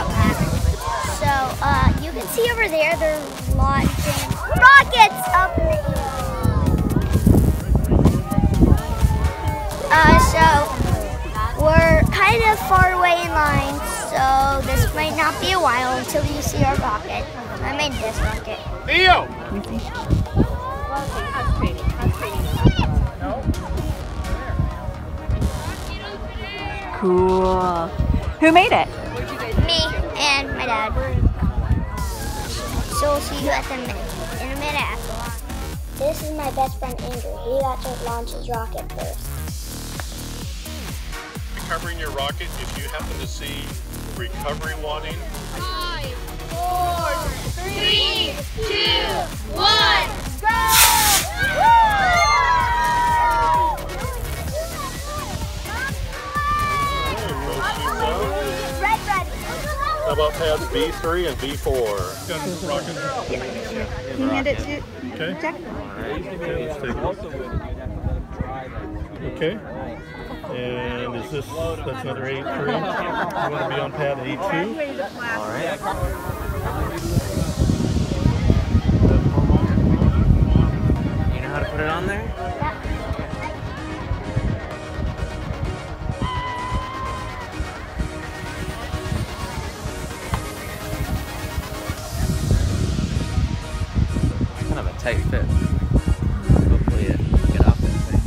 out back. So, you can see over there, they're launching rockets up in the air. So, we're kind of far away in line, so this might not be a while until you see our rocket. I made this rocket. Theo! Cool. Who made it? Me and my dad. So we'll see you at in a minute. This is my best friend Andrew. He got to launch his rocket first. Recovering your rocket, if you happen to see recovery wanting. 5, 4, 3, 2, 1, go! How about pads B3 and B4? Can you hand it to Jack? Okay. And is this, that's another 8-3. You want to be on pad 8-2? All right. You know how to put it on there? Kind of a tight fit. Hopefully it get off that thing.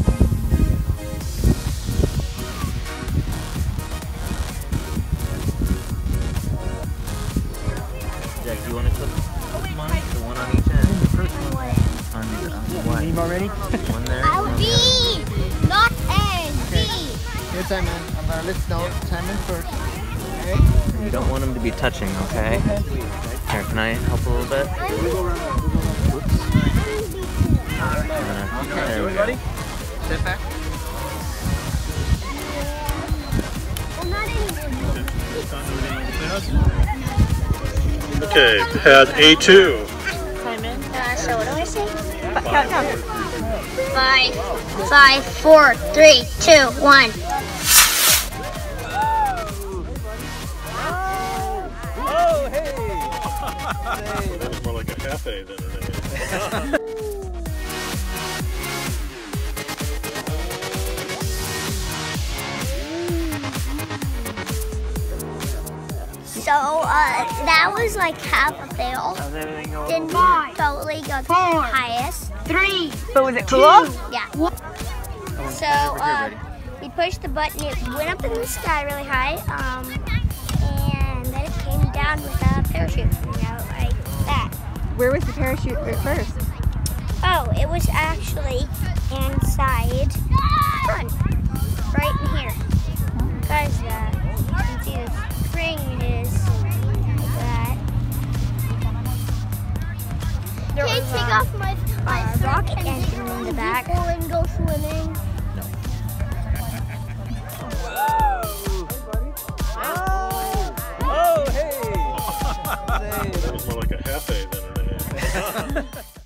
Jack, do you want to clip mine? The one on each end. The first one. On the what? Team already? One there. I'll be, not N, B. Here, Simon. I'm gonna list down Simon first. Okay. You don't want them to be touching, okay? Here, can I help a little bit? Oops. There we go. Sit back. Okay, pad A2. So what do I say? Count down. 5, 4, 3, 2, 1. Oh, hey! That was more like a half A than an A. So, that was like half a fail. How's everything going? Didn't totally go the highest. 3, But was it cool? Yeah. So, we pushed the button, it went up in the sky really high, and then it came down with a parachute, like that. Where was the parachute at first? Oh, it was actually inside front, right in here. Because you can see the spring is like that. Okay, take off my rocket engine in the back. And go swimming.